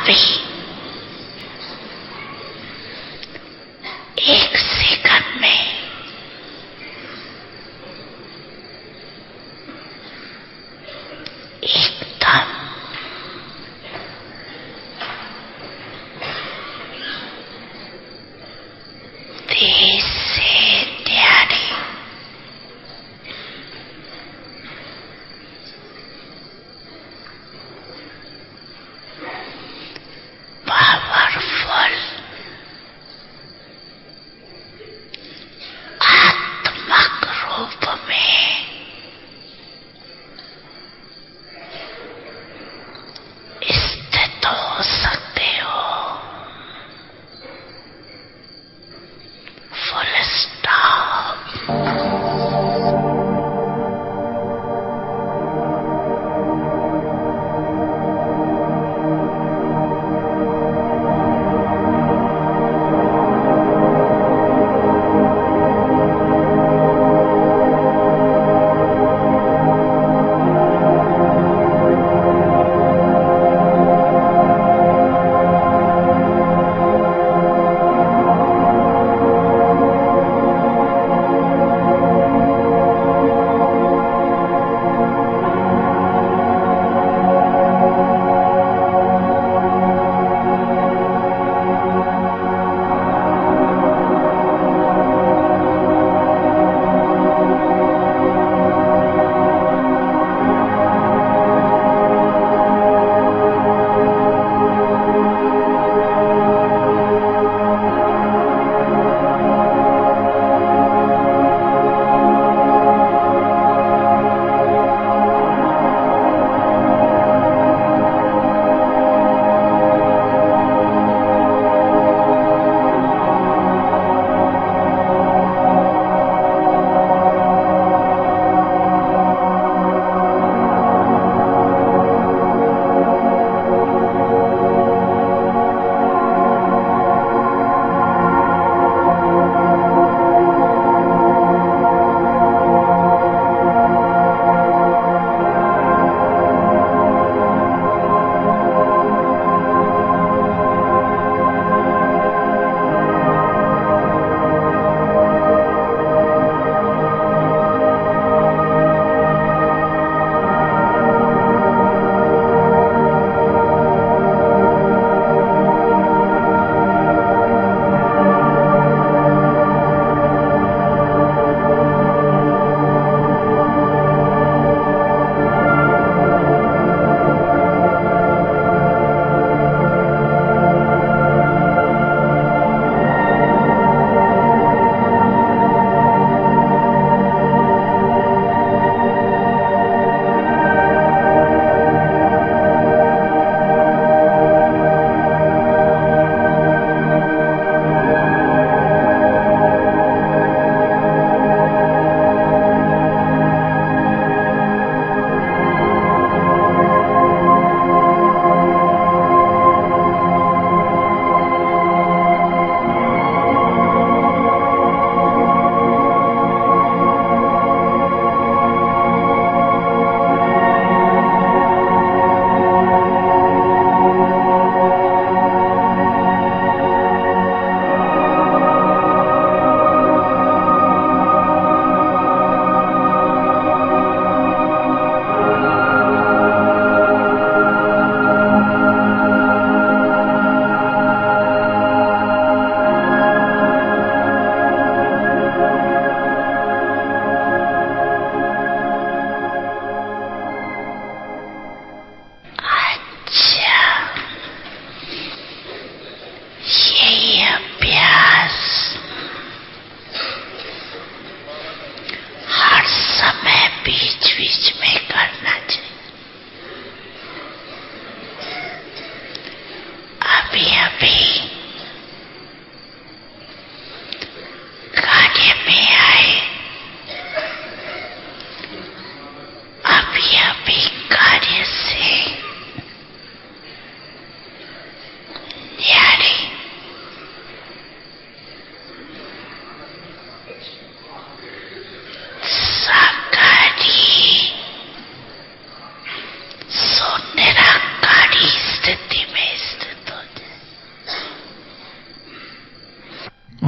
अभी एक सेकंड में एकदम तेज से ध्यान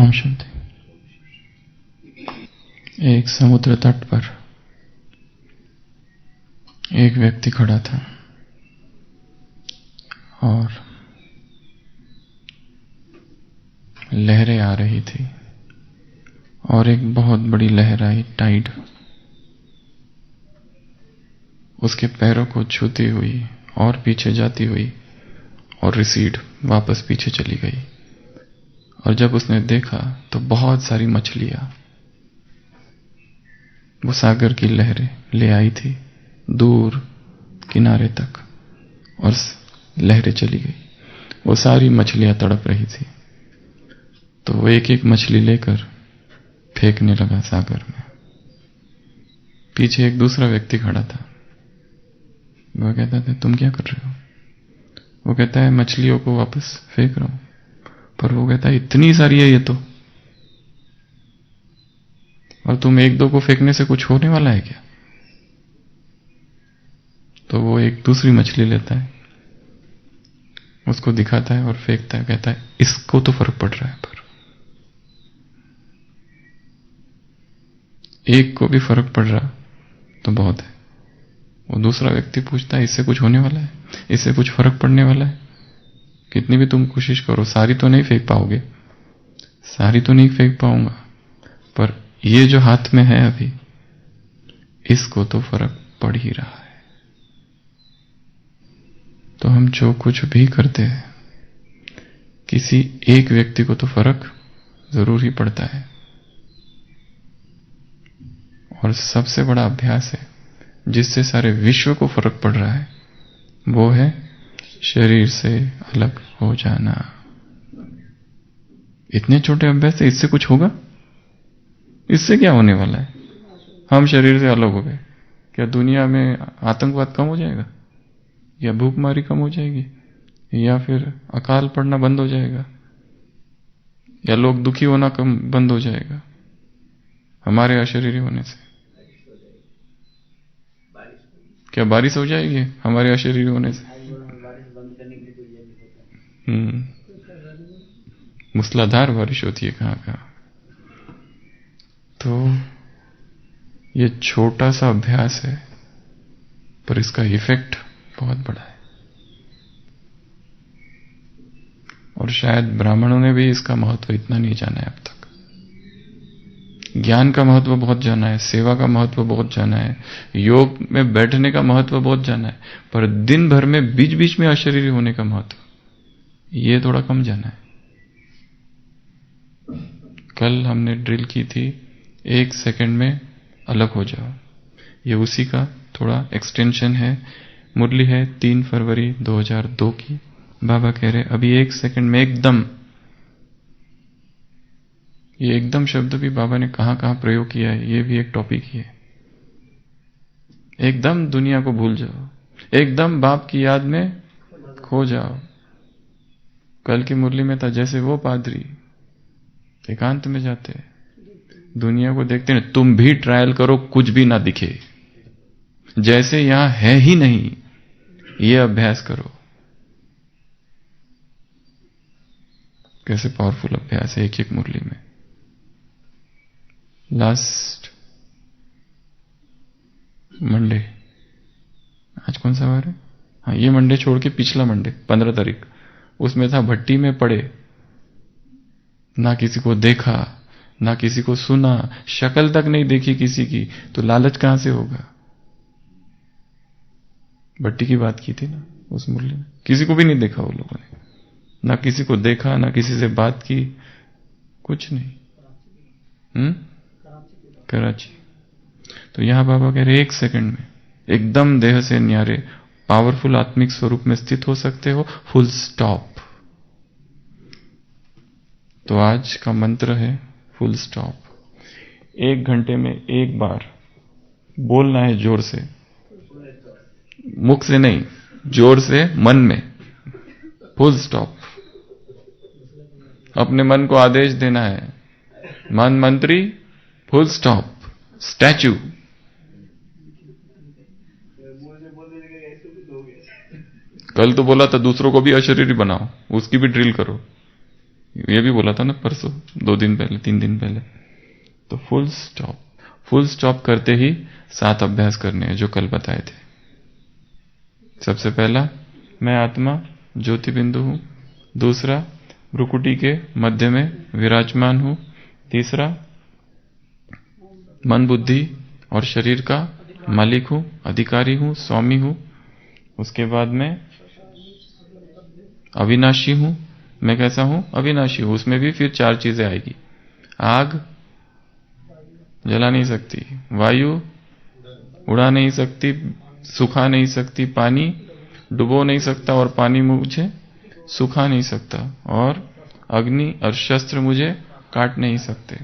ओम शांति। एक समुद्र तट पर एक व्यक्ति खड़ा था और लहरें आ रही थी और एक बहुत बड़ी लहर आई, टाइड, उसके पैरों को छूती हुई और पीछे जाती हुई और रिसीड वापस पीछे चली गई। और जब उसने देखा तो बहुत सारी मछलियां वो सागर की लहरें ले आई थी दूर किनारे तक, और लहरें चली गई। वो सारी मछलियां तड़प रही थी, तो वो एक एक मछली लेकर फेंकने लगा सागर में। पीछे एक दूसरा व्यक्ति खड़ा था। वो कहता था, तुम क्या कर रहे हो? वो कहता है, मछलियों को वापस फेंक रहा हूं। पर वो कहता है, इतनी सारी है ये तो, और तुम एक दो को फेंकने से कुछ होने वाला है क्या? तो वो एक दूसरी मछली लेता है, उसको दिखाता है और फेंकता है, कहता है, इसको तो फर्क पड़ रहा है, पर एक को भी फर्क पड़ रहा तो बहुत है। वो दूसरा व्यक्ति पूछता है, इससे कुछ होने वाला है? इससे कुछ फर्क पड़ने वाला है? कितनी भी तुम कोशिश करो, सारी तो नहीं फेंक पाओगे, सारी तो नहीं फेंक पाऊंगा, पर ये जो हाथ में है अभी, इसको तो फर्क पड़ ही रहा है। तो हम जो कुछ भी करते हैं, किसी एक व्यक्ति को तो फर्क जरूर ही पड़ता है। और सबसे बड़ा अभ्यास है जिससे सारे विश्व को फर्क पड़ रहा है, वो है शरीर से अलग हो जाना। इतने छोटे अभ्यास से इससे कुछ होगा? इससे क्या होने वाला है? हम शरीर से अलग हो गए, क्या दुनिया में आतंकवाद कम हो जाएगा, या भूखमारी कम हो जाएगी, या फिर अकाल पड़ना बंद हो जाएगा, या लोग दुखी होना कम बंद हो जाएगा हमारे अशरीरी होने से? क्या बारिश हो जाएगी हमारे अशरीरी होने से? मूसलाधार बारिश होती है कहां कहां। तो ये छोटा सा अभ्यास है, पर इसका इफेक्ट बहुत बड़ा है। और शायद ब्राह्मणों ने भी इसका महत्व इतना नहीं जाना है अब तक। ज्ञान का महत्व बहुत जाना है, सेवा का महत्व बहुत जाना है, योग में बैठने का महत्व बहुत जाना है, पर दिन भर में बीच बीच में अशरीरी होने का महत्व, ये थोड़ा कम जाना है। कल हमने ड्रिल की थी, 1 सेकंड में अलग हो जाओ, ये उसी का थोड़ा एक्सटेंशन है। मुरली है 3 फरवरी 2002 की। बाबा कह रहे अभी 1 सेकंड में एकदम, ये एकदम शब्द भी बाबा ने कहां कहां प्रयोग किया है, ये भी एक टॉपिक ही है। एकदम दुनिया को भूल जाओ, एकदम बाप की याद में खो जाओ। कल की मुरली में था, जैसे वो पादरी एकांत में जाते, दुनिया को देखते हैं, तुम भी ट्रायल करो, कुछ भी ना दिखे, जैसे यहां है ही नहीं, ये अभ्यास करो। कैसे पावरफुल अभ्यास है एक एक मुरली में। लास्ट मंडे, आज कौन सा वार है? हाँ, ये मंडे छोड़ के पिछला मंडे 15 तारीख, उसमें था भट्टी में पड़े, ना किसी को देखा, ना किसी को सुना, शक्ल तक नहीं देखी किसी की, तो लालच कहां से होगा? भट्टी की बात की थी ना उस मुरली में। किसी को भी नहीं देखा वो लोगों ने, ना किसी को देखा, ना किसी से बात की, कुछ नहीं। कराची। तो यहां बाबा कह रहे 1 सेकंड में एकदम देह से न्यारे पावरफुल आत्मिक स्वरूप में स्थित हो सकते हो, फुल स्टॉप। तो आज का मंत्र है फुल स्टॉप। 1 घंटे में 1 बार बोलना है, जोर से, मुख से नहीं, जोर से मन में, फुल स्टॉप। अपने मन को आदेश देना है, मन मंत्री फुल स्टॉप, स्टैच्यू। कल तो बोला था दूसरों को भी अशरीरी बनाओ, उसकी भी ड्रिल करो। ये भी बोला था ना परसों, 2 दिन पहले, 3 दिन पहले। तो फुल स्टॉप, फुल स्टॉप करते ही 7 अभ्यास करने हैं जो कल बताए थे। सबसे पहला, मैं आत्मा ज्योति बिंदु हूं। दूसरा, भ्रुकुटी के मध्य में विराजमान हूं। तीसरा, मन बुद्धि और शरीर का मालिक हूं, अधिकारी हूं, स्वामी हूं। उसके बाद में अविनाशी हूं। मैं कैसा हूं? अविनाशी हूं। उसमें भी फिर 4 चीजें आएगी। आग जला नहीं सकती, वायु उड़ा नहीं सकती, सुखा नहीं सकती, पानी डुबो नहीं सकता और पानी मुझे सुखा नहीं सकता, और अग्नि और शस्त्र मुझे काट नहीं सकते।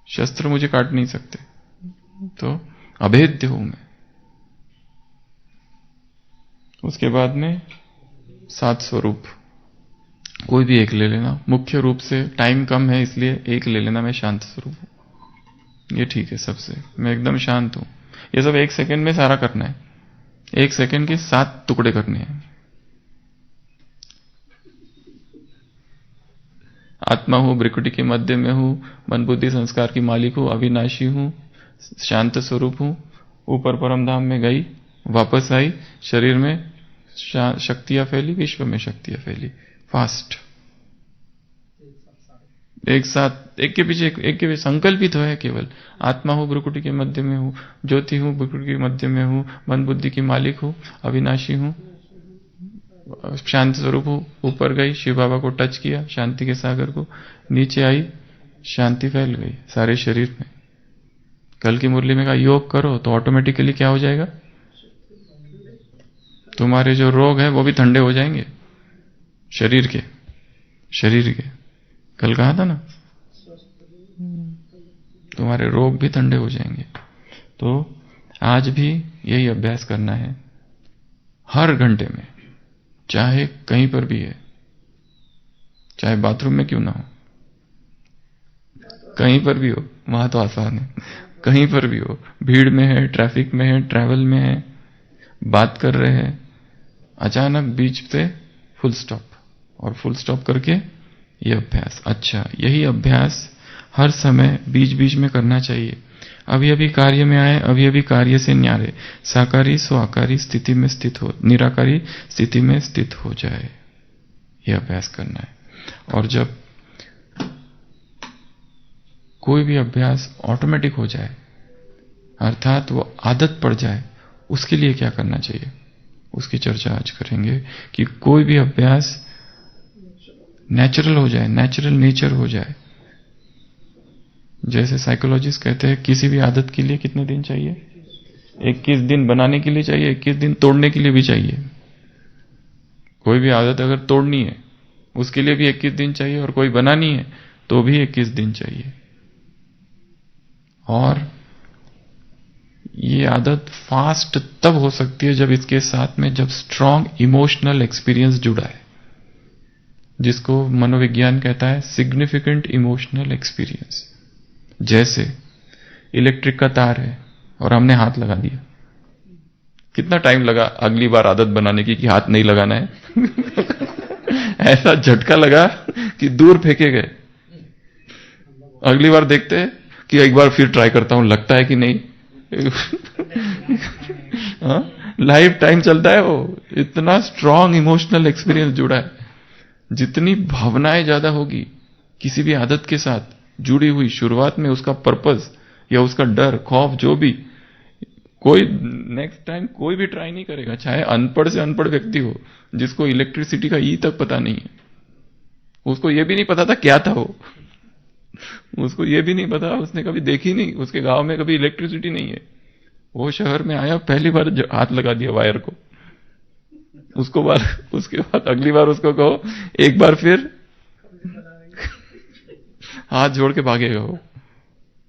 शस्त्र मुझे काट नहीं सकते। तो अभेद्य हूं मैं। उसके बाद में 7 स्वरूप, कोई भी एक ले लेना। मुख्य रूप से टाइम कम है इसलिए एक ले लेना, मैं शांत स्वरूप हूं। ये ठीक है सबसे, मैं एकदम शांत हूं। ये सब 1 सेकंड में सारा करना है। 1 सेकंड के 7 टुकड़े करने हैं। आत्मा हूं, भ्रुकुटी के मध्य में हूं, मन बुद्धि संस्कार की मालिक हूं, अविनाशी हूं, शांत स्वरूप हूं, ऊपर परम धाम में गई, वापस आई, शरीर में शक्तियां फैली, विश्व में शक्तियां फैली, फास्ट। एक साथ, एक के पीछे एक संकल्पित है केवल। आत्मा हूं, भ्रुकुटी के मध्य में हूं, ज्योति हूं, भ्रुकुटी के मध्य में हूं, मन बुद्धि की मालिक हूं, अविनाशी हूं, शांत स्वरूप हूं। ऊपर गई, शिव बाबा को टच किया, शांति के सागर को, नीचे आई, शांति फैल गई सारे शरीर में। कल की मुरली में कहा योग करो तो ऑटोमेटिकली क्या हो जाएगा? तुम्हारे जो रोग है वो भी ठंडे हो जाएंगे, शरीर के। कल कहा था ना, तुम्हारे रोग भी ठंडे हो जाएंगे। तो आज भी यही अभ्यास करना है, हर घंटे में, चाहे कहीं पर भी है, चाहे बाथरूम में क्यों ना हो, कहीं पर भी हो, वहां तो आसान है। कहीं पर भी हो, भीड़ में है, ट्रैफिक में है, ट्रैवल में है, बात कर रहे हैं, अचानक बीच से फुल स्टॉप, और फुल स्टॉप करके ये अभ्यास। अच्छा, यही अभ्यास हर समय बीच बीच में करना चाहिए। अभी अभी कार्य में आए, अभी अभी कार्य से न्यारे, साकारी स्वाकारी स्थिति में स्थित हो, निराकारी स्थिति में स्थित हो जाए, यह अभ्यास करना है। और जब कोई भी अभ्यास ऑटोमेटिक हो जाए, अर्थात वो आदत पड़ जाए, उसके लिए क्या करना चाहिए, उसकी चर्चा आज करेंगे। कि कोई भी अभ्यास नेचुरल हो जाए, नेचुरल नेचर हो जाए। जैसे साइकोलॉजिस्ट कहते हैं, किसी भी आदत के लिए कितने दिन चाहिए? 21 दिन बनाने के लिए चाहिए, 21 दिन तोड़ने के लिए भी चाहिए। कोई भी आदत अगर तोड़नी है उसके लिए भी 21 दिन चाहिए, और कोई बनानी है तो भी 21 दिन चाहिए। और ये आदत फास्ट तब हो सकती है जब इसके साथ में जब स्ट्रांग इमोशनल एक्सपीरियंस जुड़ा है, जिसको मनोविज्ञान कहता है सिग्निफिकेंट इमोशनल एक्सपीरियंस। जैसे इलेक्ट्रिक का तार है और हमने हाथ लगा दिया, कितना टाइम लगा अगली बार आदत बनाने की कि हाथ नहीं लगाना है? ऐसा झटका लगा कि दूर फेंके गए। अगली बार देखते हैं कि एक बार फिर ट्राई करता हूं, लगता है कि नहीं। लाइफ टाइम चलता है वो, इतना स्ट्रांग इमोशनल एक्सपीरियंस जुड़ा है। जितनी भावनाएं ज्यादा होगी किसी भी आदत के साथ जुड़ी हुई, शुरुआत में उसका पर्पस या उसका डर, खौफ, जो भी, कोई नेक्स्ट टाइम कोई भी ट्राई नहीं करेगा, चाहे अनपढ़ से अनपढ़ व्यक्ति हो, जिसको इलेक्ट्रिसिटी का ई तक पता नहीं है। उसको ये भी नहीं पता था क्या था वो, उसको ये भी नहीं पता, उसने कभी देखी नहीं, उसके गांव में कभी इलेक्ट्रिसिटी नहीं है। वो शहर में आया, पहली बार हाथ लगा दिया वायर को। उसके बाद अगली बार उसको कहो एक बार फिर हाथ जोड़ के भागेगा वो।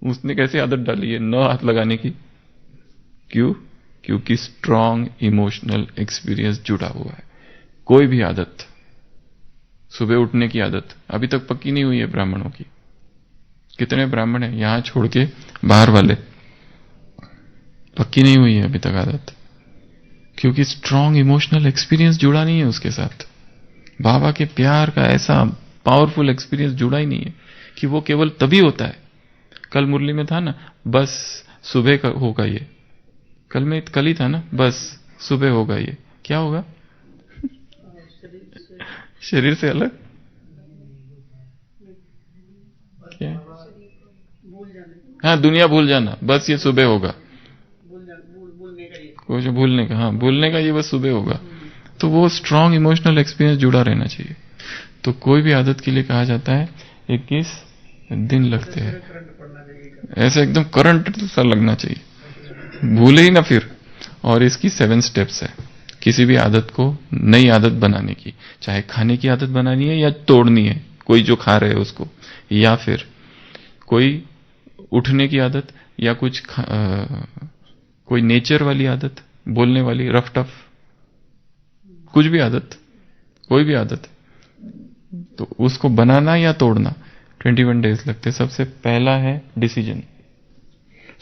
उसने कैसे आदत डाली है न हाथ लगाने की? क्यों? क्योंकि स्ट्रांग इमोशनल एक्सपीरियंस जुड़ा हुआ है। कोई भी आदत, सुबह उठने की आदत अभी तक पक्की नहीं हुई है ब्राह्मणों की। कितने ब्राह्मण हैं यहां छोड़ के बाहर वाले, पक्की नहीं हुई है अभी तक आदत, क्योंकि स्ट्रांग इमोशनल एक्सपीरियंस जुड़ा नहीं है उसके साथ। बाबा के प्यार का ऐसा पावरफुल एक्सपीरियंस जुड़ा ही नहीं है कि वो केवल तभी होता है। कल मुरली में था ना, बस सुबह का होगा ये। कल ही था ना, बस सुबह होगा ये। क्या होगा? शरीर से अलग क्या? हाँ, दुनिया भूल जाना, बस ये सुबह होगा। कुछ भूलने का, हाँ भूलने का, ये बस सुबह होगा। तो वो स्ट्रांग इमोशनल एक्सपीरियंस जुड़ा रहना चाहिए। तो कोई भी आदत के लिए कहा जाता है 21 दिन लगते हैं, ऐसे एकदम करंट सा लगना चाहिए, भूले ही ना फिर। और इसकी 7 स्टेप्स है किसी भी आदत को, नई आदत बनाने की। चाहे खाने की आदत बनानी है या तोड़नी है, कोई जो खा रहे है उसको, या फिर कोई उठने की आदत, या कोई नेचर वाली आदत, बोलने वाली रफ टफ, कुछ भी आदत, कोई भी आदत, तो उसको बनाना या तोड़ना 21 डेज लगते। सबसे पहला है डिसीजन।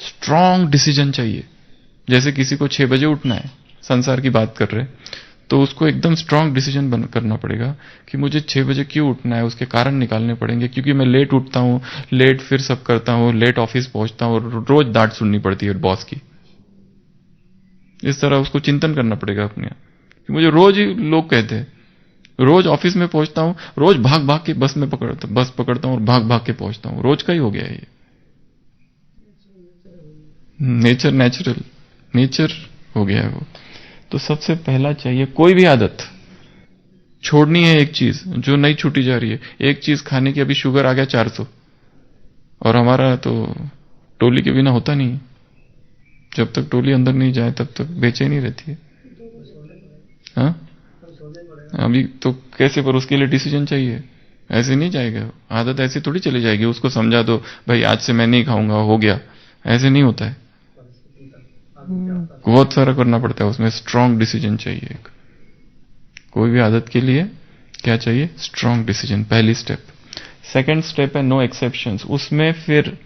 स्ट्रांग डिसीजन चाहिए। जैसे किसी को 6 बजे उठना है, संसार की बात कर रहे, तो उसको एकदम स्ट्रांग डिसीजन करना पड़ेगा कि मुझे 6 बजे क्यों उठना है, उसके कारण निकालने पड़ेंगे। क्योंकि मैं लेट उठता हूं, लेट फिर सब करता हूं, लेट ऑफिस पहुंचता हूं, रोज डांट सुननी पड़ती है बॉस की। इस तरह उसको चिंतन करना पड़ेगा अपने आप कि मुझे रोज ही लोग कहते हैं, रोज ऑफिस में पहुंचता हूं, रोज भाग भाग के बस पकड़ता हूं और भाग भाग के पहुंचता हूं, रोज का ही हो गया है ये। नेचर हो गया है वो। तो सबसे पहला चाहिए, कोई भी आदत छोड़नी है, एक चीज जो नहीं छूटी जा रही है, एक चीज खाने की। अभी शुगर आ गया 400, और हमारा तो टोली के बिना होता नहीं है। जब तक टोली अंदर नहीं जाए तब तक बेचैनी रहती है। हाँ, अभी तो कैसे, पर उसके लिए डिसीजन चाहिए। ऐसे नहीं जाएगा, आदत ऐसे थोड़ी चली जाएगी। उसको समझा दो भाई आज से मैं नहीं खाऊंगा, हो गया, ऐसे नहीं होता है। बहुत सारा करना पड़ता है उसमें। स्ट्रांग डिसीजन चाहिए। कोई भी आदत के लिए क्या चाहिए? स्ट्रांग डिसीजन, पहली स्टेप। सेकंड स्टेप है नो एक्सेप्शंस। उसमें फिर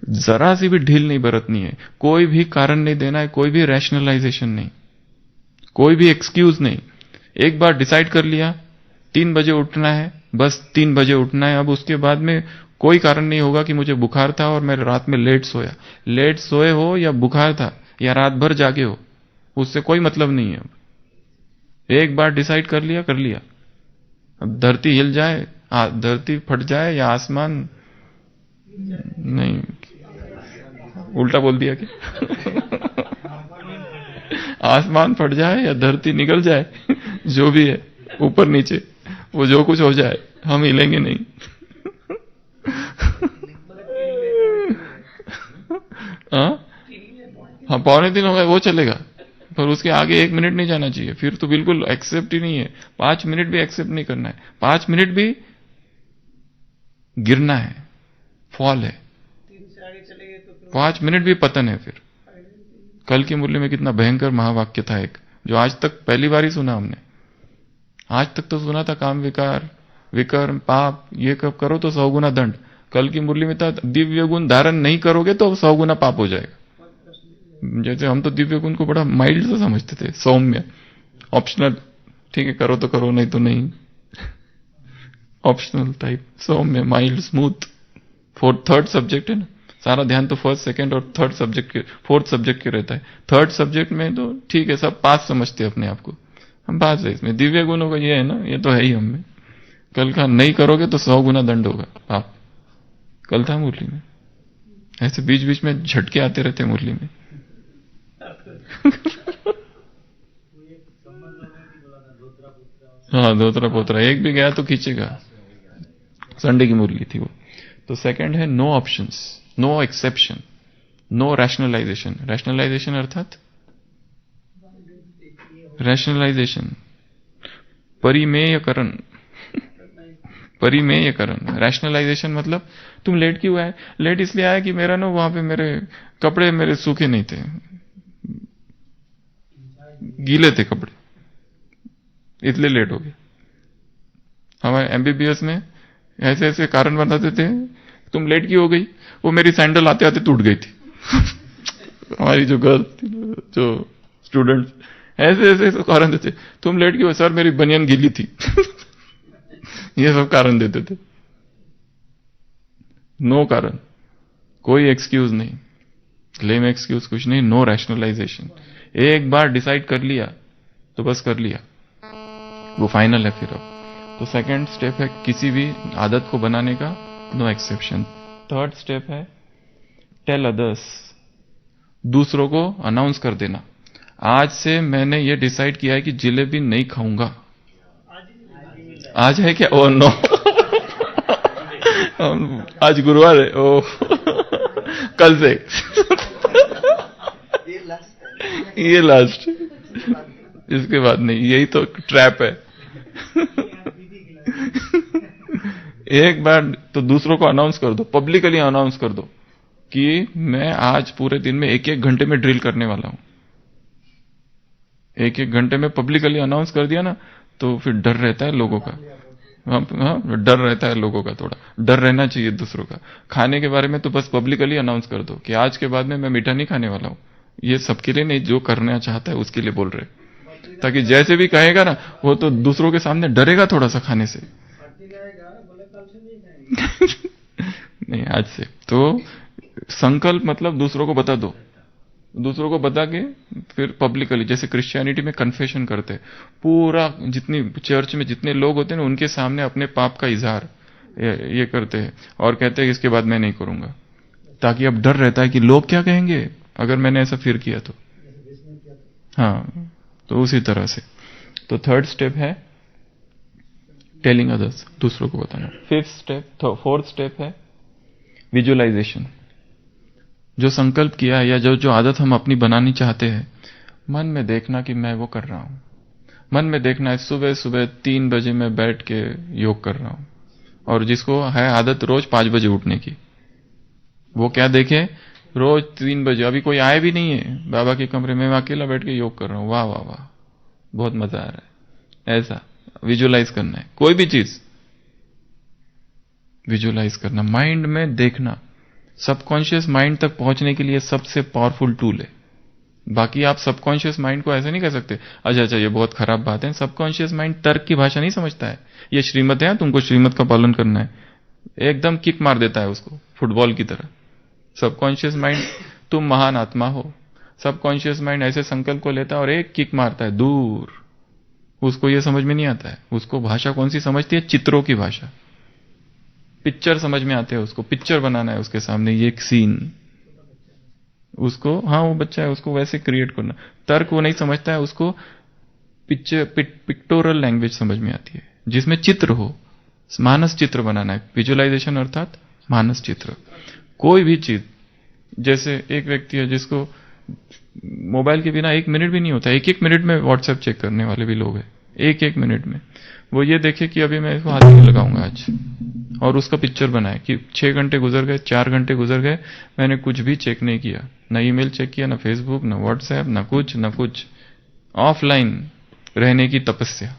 जरा सी भी ढील नहीं बरतनी है, कोई भी कारण नहीं देना है, कोई भी रैशनलाइजेशन नहीं, कोई भी एक्सक्यूज नहीं। एक बार डिसाइड कर लिया 3 बजे उठना है, बस 3 बजे उठना है। अब उसके बाद में कोई कारण नहीं होगा कि मुझे बुखार था और मैं रात में लेट सोए हो या बुखार था या रात भर जागे हो, उससे कोई मतलब नहीं है। अब एक बार डिसाइड कर लिया। अब धरती हिल जाए, धरती फट जाए या आसमान, नहीं उल्टा बोल दिया क्या? आसमान फट जाए या धरती निकल जाए, जो भी है ऊपर नीचे, वो जो कुछ हो जाए, हम हिलेंगे नहीं। हाँ, पौने 3 हो गए वो चलेगा, पर उसके आगे 1 मिनट नहीं जाना चाहिए। फिर तो बिल्कुल एक्सेप्ट ही नहीं है। 5 मिनट भी एक्सेप्ट नहीं करना है। 5 मिनट भी गिरना है, फॉल है। 5 मिनट भी पतन है। फिर कल की मुरली में कितना भयंकर महावाक्य था एक, जो आज तक पहली बार ही सुना हमने। आज तक तो सुना था काम विकार, विकर्म, पाप, ये कब करो तो 100 गुना दंड। कल की मुरली में था दिव्य गुण धारण नहीं करोगे तो 100 गुना पाप हो जाएगा। जैसे हम तो दिव्य गुण को बड़ा माइल्ड सा समझते थे, सौम्य, ऑप्शनल, ठीक है करो तो करो नहीं तो नहीं, ऑप्शनल टाइप, सौम्य, माइल्ड, स्मूथ। थर्ड सब्जेक्ट है ना, सारा ध्यान तो फर्स्ट, सेकंड और थर्ड सब्जेक्ट के, फोर्थ सब्जेक्ट के रहता है। थर्ड सब्जेक्ट में तो ठीक है, सब पास समझते हैं अपने आप को, हम पास है इसमें। दिव्य गुणों का ये है ना, ये तो है ही हम में। कल का नहीं करोगे तो 100 गुना दंड होगा पाप। कल था मुरली में, ऐसे बीच बीच में झटके आते रहते मुरली में। हाँ, धोत्रा पोत्रा एक भी गया तो खींचेगा। संडे की मुरली थी वो। तो सेकंड है no options, no exception, no rationalisation. Rationalisation अर्थात परिमेयकरण। रैशनलाइजेशन मतलब तुम लेट क्यों आए? लेट इसलिए आया कि मेरा ना वहां पे मेरे कपड़े मेरे सूखे नहीं थे, गीले थे कपड़े, इसलिए लेट हो गए। हमारे एमबीबीएस में ऐसे ऐसे कारण बताते थे, तुम लेट क्यों हो गई? वो मेरी सैंडल आते आते टूट गई थी। हमारी जो गर्ल थी, जो स्टूडेंट, ऐसे ऐसे कारण देते, तुम लेट क्यों? सर मेरी बनियान गीली थी। ये सब कारण देते थे, नो कारण, कोई एक्सक्यूज नहीं, लेम एक्सक्यूज कुछ नहीं, नो रैशनलाइजेशन। एक बार डिसाइड कर लिया तो बस कर लिया, वो फाइनल है फिर। अब तो सेकंड स्टेप है किसी भी आदत को बनाने का, नो एक्सेप्शन। थर्ड स्टेप है टेल अदर्स, दूसरों को अनाउंस कर देना, आज से मैंने ये डिसाइड किया है कि जिलेबी नहीं खाऊंगा। आज है क्या? ओ नो आज गुरुवार है, ओ कल से ये लास्ट, इसके बाद नहीं, यही तो ट्रैप है। एक बार तो दूसरों को अनाउंस कर दो, पब्लिकली अनाउंस कर दो कि मैं आज पूरे दिन में 1-1 घंटे में ड्रिल करने वाला हूं। 1-1 घंटे में पब्लिकली अनाउंस कर दिया ना, तो फिर डर रहता है लोगों का। हाँ, डर रहता है लोगों का, थोड़ा डर रहना चाहिए दूसरों का। खाने के बारे में तो बस पब्लिकली अनाउंस कर दो कि आज के बाद में मैं मीठा नहीं खाने वाला हूं। ये सबके लिए नहीं, जो करना चाहता है उसके लिए बोल रहे, ताकि जैसे भी कहेगा ना वो तो दूसरों के सामने डरेगा थोड़ा सा खाने से। नहीं, आज से तो संकल्प मतलब दूसरों को बता दो, दूसरों को बता के फिर पब्लिकली, जैसे क्रिश्चियनिटी में कन्फेशन करते हैं, पूरा जितनी चर्च में जितने लोग होते हैं ना उनके सामने अपने पाप का इजहार ये करते हैं और कहते हैं कि इसके बाद मैं नहीं करूंगा, ताकि अब डर रहता है कि लोग क्या कहेंगे अगर मैंने ऐसा फिर किया तो। हाँ, तो उसी तरह से तो थर्ड स्टेप है टेलिंग अदर्स, दूसरों को बताना। फोर्थ स्टेप है विजुअलाइजेशन। जो संकल्प किया है या जो आदत हम अपनी बनानी चाहते हैं, मन में देखना कि मैं वो कर रहा हूं। मन में देखना है सुबह सुबह 3 बजे मैं बैठ के योग कर रहा हूं, और जिसको है आदत रोज 5 बजे उठने की, वो क्या देखे रोज 3 बजे, अभी कोई आए भी नहीं है बाबा के कमरे में, मैं अकेला बैठ के योग कर रहा हूं, वाह वाह वाह बहुत मजा आ रहा है। ऐसा विजुअलाइज करना है, कोई भी चीज विजुअलाइज करना, माइंड में देखना। सबकॉन्शियस माइंड तक पहुंचने के लिए सबसे पावरफुल टूल है। बाकी आप सबकॉन्शियस माइंड को ऐसे नहीं कह सकते अच्छा ये बहुत खराब बात है। सबकॉन्शियस माइंड तर्क की भाषा नहीं समझता है, ये श्रीमत है, तुमको श्रीमत का पालन करना है, एकदम किक मार देता है उसको फुटबॉल की तरह। सबकॉन्शियस माइंड तुम महान आत्मा हो, सबकॉन्शियस माइंड ऐसे संकल्प को लेता है और एक किक मारता है दूर, उसको ये समझ में नहीं आता है। उसको भाषा कौन सी समझती है? चित्रों की भाषा, पिक्चर समझ में आते हैं उसको, पिक्चर बनाना है उसके सामने, ये एक सीन उसको, हाँ वो बच्चा है उसको वैसे क्रिएट करना। तर्क वो नहीं समझता है, उसको पिक्चर पिक्टोरल लैंग्वेज समझ में आती है जिसमें चित्र हो, मानस चित्र बनाना है। विजुअलाइजेशन अर्थात मानस चित्र। कोई भी चीज, जैसे एक व्यक्ति है जिसको मोबाइल के बिना 1 मिनट भी नहीं होता, 1-1 मिनट में व्हाट्सएप चेक करने वाले भी लोग हैं, 1-1 मिनट में। वो ये देखे कि अभी मैं इसको हाथ नहीं लगाऊंगा आज, और उसका पिक्चर बनाए कि 6 घंटे गुजर गए, 4 घंटे गुजर गए, मैंने कुछ भी चेक नहीं किया, ना ईमेल चेक किया, ना फेसबुक, ना व्हाट्सएप, ना कुछ। ऑफलाइन रहने की तपस्या।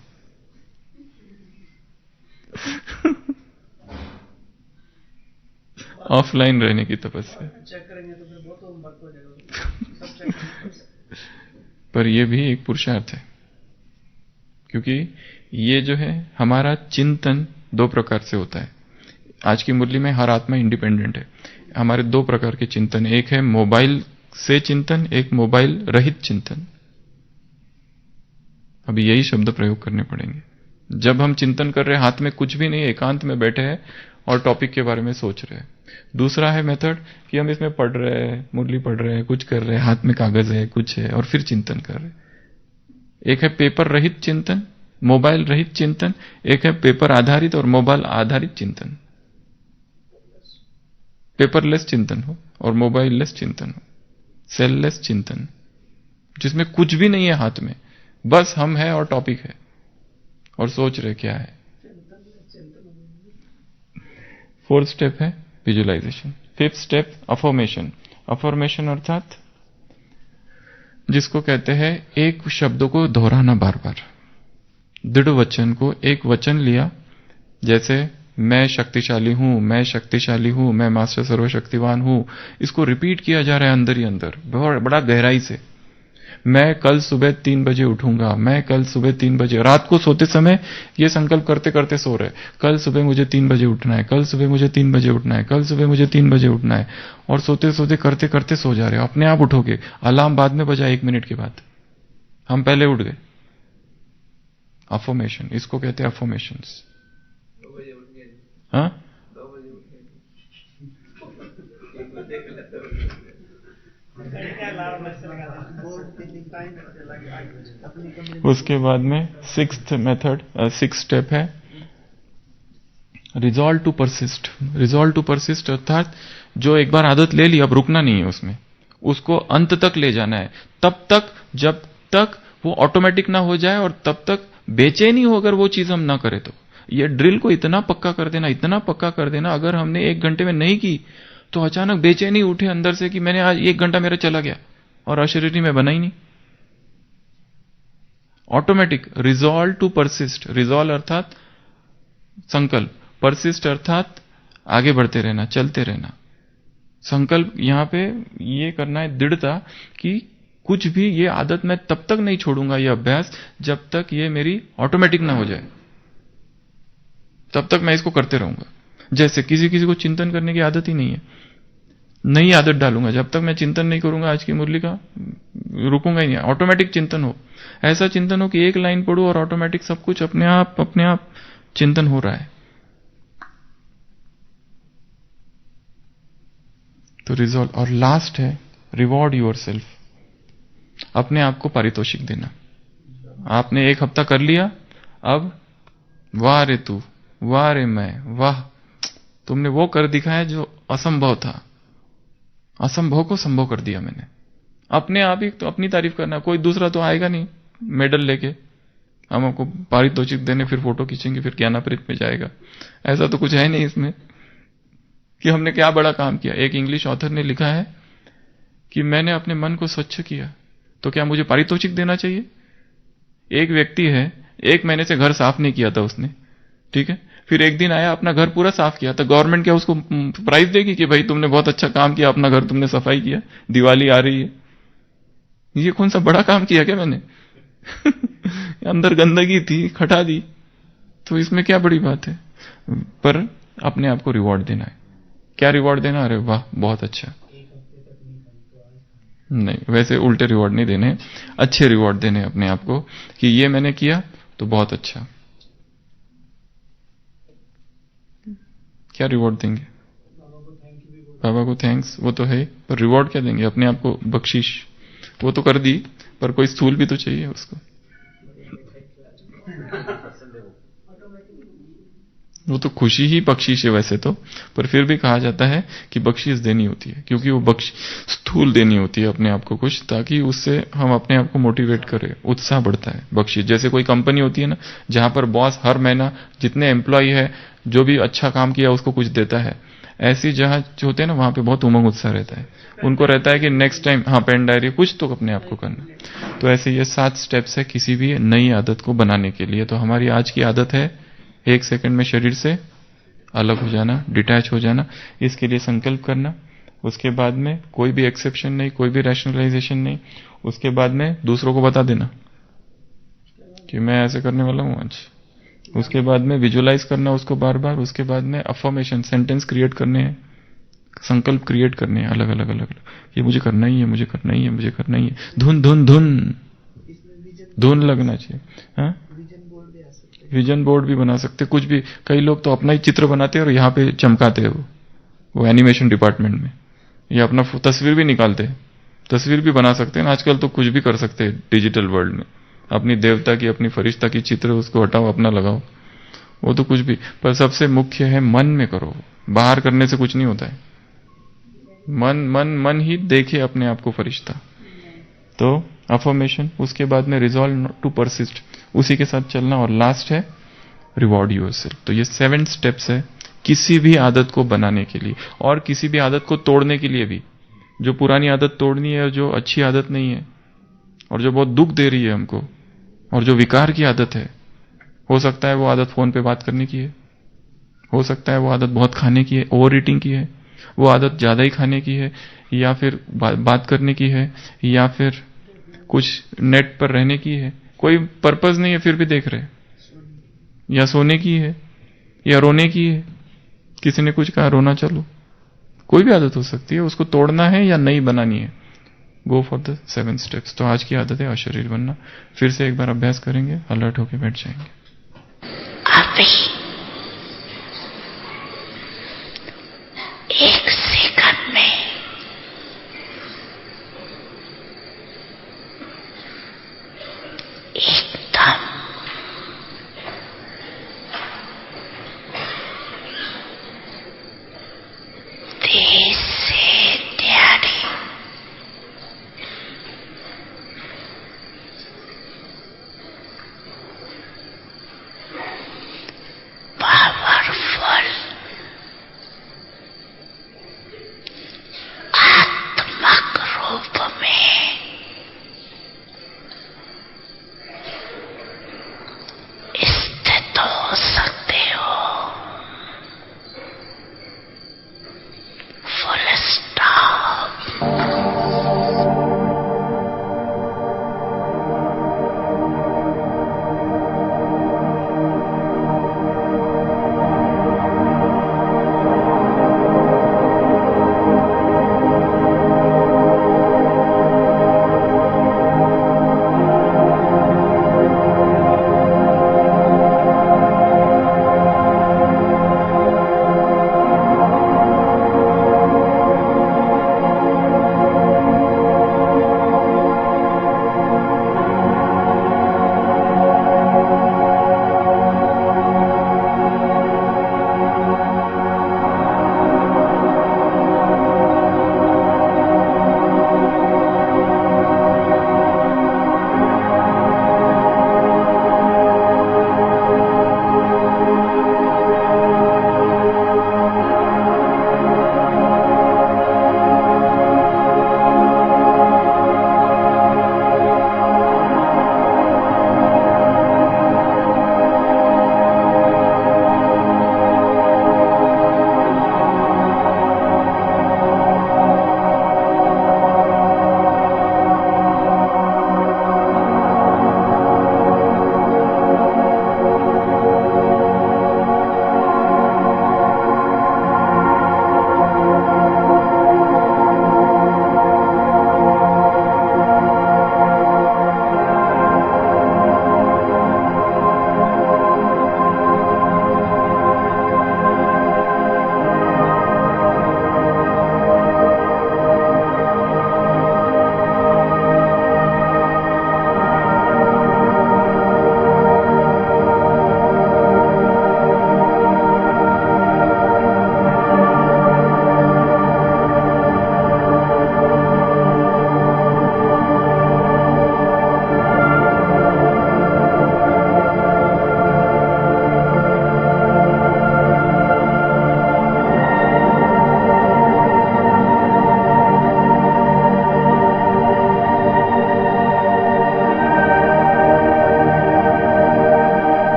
ऑफलाइन रहने की तपस्या। पर यह भी एक पुरुषार्थ है, क्योंकि ये जो है हमारा चिंतन 2 प्रकार से होता है। आज की मुरली में हर आत्मा इंडिपेंडेंट है। हमारे 2 प्रकार के चिंतन, एक है मोबाइल से चिंतन, एक मोबाइल रहित चिंतन। अभी यही शब्द प्रयोग करने पड़ेंगे। जब हम चिंतन कर रहे हैं, हाथ में कुछ भी नहीं, एकांत में बैठे हैं और टॉपिक के बारे में सोच रहे हैं। दूसरा है मेथड कि हम इसमें पढ़ रहे हैं, मुरली पढ़ रहे हैं, कुछ कर रहे हैं, हाथ में कागज है, कुछ है, और फिर चिंतन कर रहे हैं। एक है पेपर रहित चिंतन, मोबाइल रहित चिंतन, एक है पेपर आधारित और मोबाइल आधारित चिंतन। पेपरलेस चिंतन हो और मोबाइल लेस चिंतन हो, सेललेस चिंतन, जिसमें कुछ भी नहीं है हाथ में, बस हम है और टॉपिक है और सोच रहे क्या है। 4th स्टेप है visualisation. 5th step affirmation. Affirmation अर्थात जिसको कहते हैं एक शब्द को दोहराना बार बार, दृढ़ वचन को, एक वचन लिया, जैसे मैं शक्तिशाली हूं, मैं शक्तिशाली हूं, मैं मास्टर सर्वशक्तिवान हूं, इसको रिपीट किया जा रहा है अंदर ही अंदर, बड़ा गहराई से। मैं कल सुबह 3 बजे उठूंगा, मैं कल सुबह 3 बजे, रात को सोते समय ये संकल्प करते करते सो रहे, कल सुबह मुझे 3 बजे उठना है, कल सुबह मुझे 3 बजे उठना है, कल सुबह मुझे 3 बजे उठना है, और सोते सोते करते करते सो जा रहे हो। अपने आप उठोगे, अलार्म बाद में बजा 1 मिनट के बाद, हम पहले उठ गए। अफर्मेशन, इसको कहते हैं अफर्मेशंस। हाँ, उसके बाद में सिक्स स्टेप है resolve to persist. Resolve to persist अर्थात जो एक बार आदत ले ली, अब रुकना नहीं है उसमें, उसको अंत तक ले जाना है, तब तक जब तक वो ऑटोमेटिक ना हो जाए, और तब तक बेचैनी हो अगर वो चीज हम ना करें तो। ये ड्रिल को इतना पक्का कर देना, इतना पक्का कर देना, अगर हमने 1 घंटे में नहीं की तो अचानक बेचैनी उठे अंदर से कि मैंने आज 1 घंटा मेरा चला गया और अशरीरी में बना ही नहीं। Automatic. Resolve to persist, resolve अर्थात संकल्प, परसिस्ट अर्थात आगे बढ़ते रहना, चलते रहना। संकल्प यहां पे ये करना है दृढ़ता कि कुछ भी ये आदत मैं तब तक नहीं छोड़ूंगा, ये अभ्यास, जब तक ये मेरी ऑटोमेटिक ना हो जाए, तब तक मैं इसको करते रहूंगा। जैसे किसी किसी को चिंतन करने की आदत ही नहीं है, नई आदत डालूंगा, जब तक मैं चिंतन नहीं करूंगा आज की मुरली का, रुकूंगा ही नहीं, ऑटोमेटिक चिंतन हो। ऐसा चिंतन हो कि एक लाइन पढ़ो और ऑटोमेटिक सब कुछ अपने आप चिंतन हो रहा है। तो रिजॉल्व। और लास्ट है रिवॉर्ड योरसेल्फ, अपने आप को पारितोषिक देना। आपने 1 हफ्ता कर लिया, अब वाह रे तू, वाह रे मैं, वाह तुमने वो कर दिखाया जो असंभव था, असंभव को संभव कर दिया मैंने। अपने आप ही तो अपनी तारीफ करना, कोई दूसरा तो आएगा नहीं मेडल लेके हम आपको पारितोषिक देने, फिर फोटो खींचेंगे, फिर ज्ञानामृत में जाएगा। ऐसा तो कुछ है नहीं इसमें कि हमने क्या बड़ा काम किया। एक इंग्लिश ऑथर ने लिखा है कि मैंने अपने मन को स्वच्छ किया, तो क्या मुझे पारितोषिक देना चाहिए? एक व्यक्ति है, 1 महीने से घर साफ नहीं किया था उसने, ठीक है, फिर एक दिन आया अपना घर पूरा साफ किया, तो गवर्नमेंट क्या उसको प्राइज देगी कि भाई तुमने बहुत अच्छा काम किया, अपना घर तुमने सफाई किया, दिवाली आ रही है, ये कौन सा बड़ा काम किया क्या मैंने? अंदर गंदगी थी, खटा दी, तो इसमें क्या बड़ी बात है? पर अपने आप को रिवॉर्ड देना है। क्या रिवॉर्ड देना? अरे वाह बहुत अच्छा, नहीं, वैसे उल्टे रिवॉर्ड नहीं देने, अच्छे रिवॉर्ड देने अपने आप को कि ये मैंने किया तो बहुत अच्छा। क्या रिवॉर्ड देंगे? बाबा को थैंक्स, वो तो है, पर रिवॉर्ड क्या देंगे? अपने आप को बख्शिश, वो तो कर दी, पर कोई स्थूल भी तो चाहिए उसको। वो तो खुशी ही बख्शिश है वैसे तो, पर फिर भी कहा जाता है कि बख्शिश देनी होती है, क्योंकि वो स्थूल देनी होती है अपने आप को कुछ, ताकि उससे हम अपने आप को मोटिवेट करें, उत्साह बढ़ता है बख्शिश। जैसे कोई कंपनी होती है ना, जहां पर बॉस हर महीना जितने एम्प्लॉय है जो भी अच्छा काम किया उसको कुछ देता है, ऐसी जहां होते हैं ना, वहां पे बहुत उमंग उत्साह रहता है, उनको रहता है कि नेक्स्ट टाइम हाँ पेन डायरी कुछ तो अपने आप को करना। तो ऐसे ये 7 स्टेप्स है किसी भी नई आदत को बनाने के लिए। तो हमारी आज की आदत है 1 सेकंड में शरीर से अलग हो जाना, डिटैच हो जाना, इसके लिए संकल्प करना। उसके बाद में कोई भी एक्सेप्शन नहीं, कोई भी रैशनलाइजेशन नहीं। उसके बाद में दूसरों को बता देना कि मैं ऐसे करने वाला हूं आज। उसके बाद में विजुअलाइज करना उसको बार बार। उसके बाद में अफर्मेशन, सेंटेंस क्रिएट करने हैं, संकल्प क्रिएट करने हैं अलग अलग अलग, ये मुझे करना ही है, मुझे करना ही है, मुझे करना ही है। धुन धुन धुन धुन लगना चाहिए। हाँ, विजन बोर्ड भी बना सकते, कुछ भी। कई लोग तो अपना ही चित्र बनाते हैं और यहाँ पे चमकाते हैं वो एनिमेशन डिपार्टमेंट में, या अपना तस्वीर भी निकालते हैं, तस्वीर भी बना सकते हैं। आजकल तो कुछ भी कर सकते हैं डिजिटल वर्ल्ड में, अपनी देवता की, अपनी फरिश्ता की चित्र उसको हटाओ, अपना लगाओ, वो तो कुछ भी। पर सबसे मुख्य है मन में करो, बाहर करने से कुछ नहीं होता है। मन मन मन ही देखे अपने आप को फरिश्ता। तो अफर्मेशन, उसके बाद में रिजॉल्व टू परसिस्ट, उसी के साथ चलना, और लास्ट है रिवॉर्ड योरसेल्फ। तो ये 7 स्टेप्स है किसी भी आदत को बनाने के लिए, और किसी भी आदत को तोड़ने के लिए भी। जो पुरानी आदत तोड़नी है, जो अच्छी आदत नहीं है और जो बहुत दुख दे रही है हमको, और जो विकार की आदत है, हो सकता है वो आदत फोन पे बात करने की है, हो सकता है वो आदत बहुत खाने की है, ओवर ईटिंग की है, वो आदत ज्यादा ही खाने की है, या फिर बात करने की है, या फिर कुछ नेट पर रहने की है, कोई पर्पस नहीं है फिर भी देख रहे, या सोने की है या रोने की है, किसी ने कुछ कहा रोना चालू, कोई भी आदत हो सकती है, उसको तोड़ना है या नई बनानी है। Go for the 7 steps. तो आज की आदत है अशरीर बनना। फिर से एक बार अभ्यास करेंगे, अलर्ट होके बैठ जाएंगे। अभी